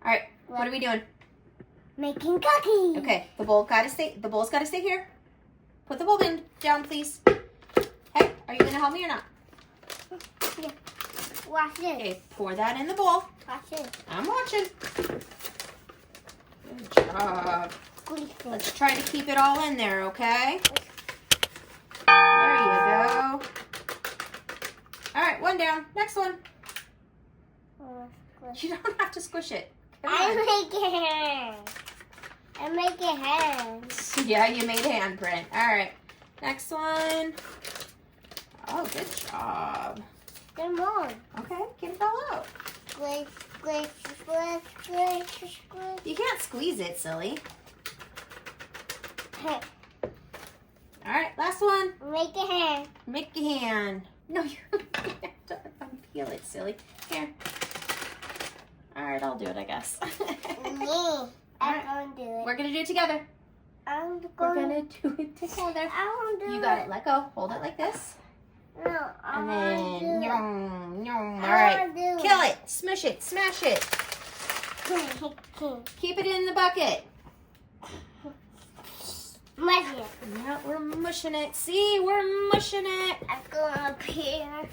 All right, what are we doing? Making cookies. Okay, the bowl's gotta stay here. Put the bowl down, please. Hey, are you gonna help me or not? Yeah. Watch this. Okay, pour that in the bowl. Watch this. I'm watching. Good job. Squeeze it. Let's try to keep it all in there, okay? There you go. All right, one down. Next one. You don't have to squish it. Come I'm on. making hands. I'm making hands. Yeah, you made handprint. All right, next one. Oh, good job. Come on. Okay, get it all out. Squish, squish, squish, squish, squish. You can't squeeze it, silly. Hey, All right, last one. make a hand. Make a hand. No, you have to unpeel it, silly. Here. All right, I'll do it, I guess. Me. I'm gonna do it. We're gonna do it together. I'm We're gonna. gonna do it together. I won't do it. You got it. Let go. Hold it like this. No, I And won't then, do it. yum, yum. All I right. wanna do Kill it. Smush it. Smash it. it. Keep it in the bucket. Mush it. Yeah, we're mushing it. See, we're mushing it. I'm going up here.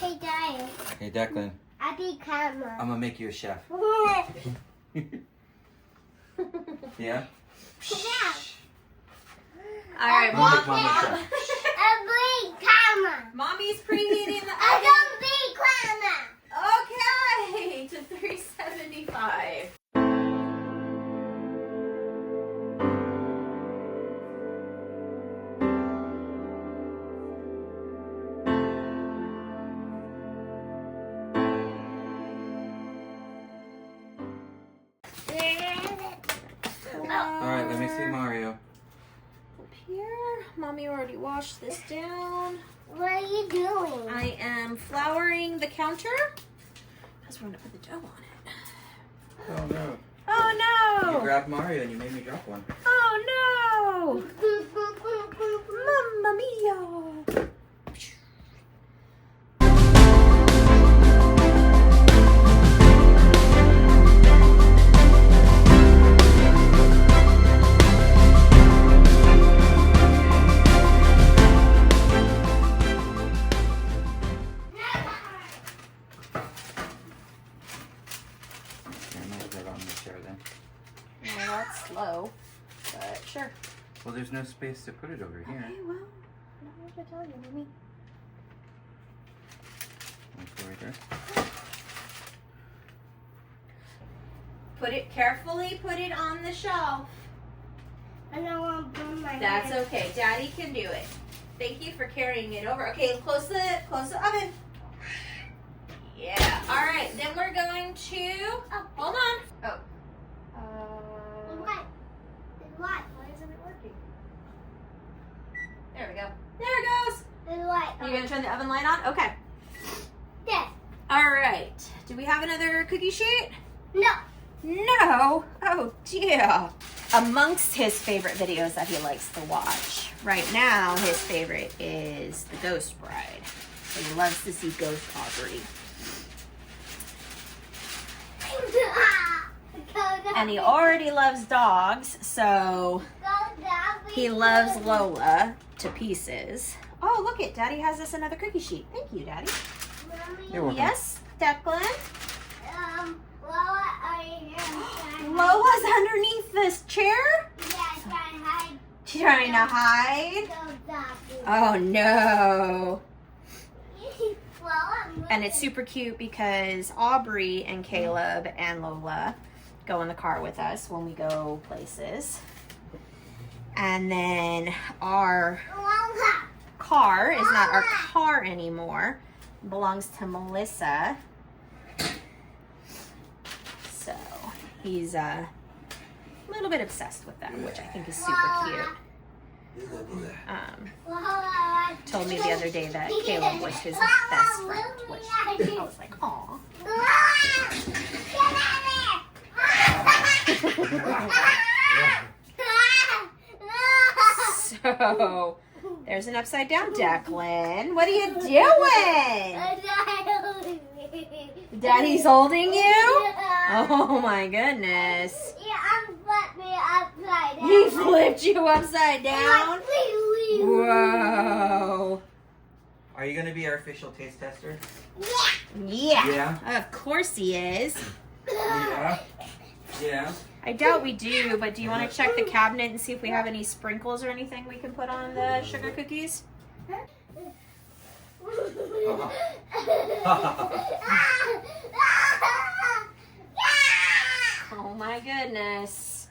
Hey, Daddy. Hey, Declan, I be camera. I'm gonna make you a chef. Yeah? All right, I'm Mom. gonna make Mom a chef. I be camera. Mommy's preheating the I oven. don't be camera. Okay, to 375. Alright, let me see Mario. Up here. Mommy already washed this down. What are you doing? I am flouring the counter because we're going to put the dough on it. Oh no. Oh You no! grabbed Mario and you made me drop one. Oh no! Mamma mia! Here, I might put it on the chair then. Well, that's slow, but sure. Well, there's no space to put it over here. Okay, well, I don't know what to tell you, Mommy. Let's go right there. Put it carefully, put it on the shelf. I don't want to burn my That's hand. okay. Daddy can do it. Thank you for carrying it over. Okay, close the oven. Yeah. All right. Then we're going to. Oh. Hold on. Oh. What? What? Why isn't it working? There we go. There it goes. What? Are you gonna turn the oven light on? Okay. Yes. All right. Do we have another cookie sheet? No. No. Oh dear. Amongst his favorite videos that he likes to watch, right now his favorite is The Ghost Bride. So he loves to see Ghost Aubrey. And he already loves dogs, so he loves Lola to pieces. Oh, look it. Daddy has us another cookie sheet. Thank you, Daddy. You're welcome. Yes, Declan. Lola, are you here? Lola's underneath this chair. Yeah, trying to hide. She's trying to hide. Oh no. And it's super cute because Aubrey and Caleb and Lola go in the car with us when we go places. And then our car is not our car anymore. It belongs to Melissa. So he's a little bit obsessed with them, which I think is super cute. Told me the other day that Caleb was his best friend, which I was like, aw. So There's an upside down Declan. What are you doing? Daddy's holding you? Oh my goodness. Flip me upside down. He flipped you upside down? Whoa. Are you gonna be our official taste tester? Yeah. Yeah. Of course he is. Yeah. Yeah. I doubt we do, but do you want to check the cabinet and see if we have any sprinkles or anything we can put on the sugar cookies? Oh my goodness.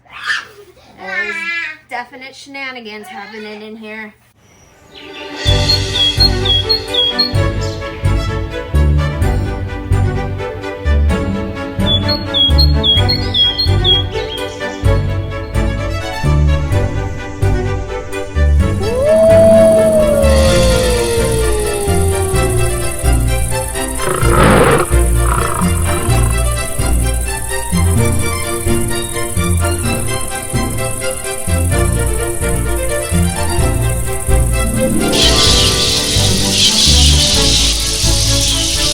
There's definite shenanigans happening in here.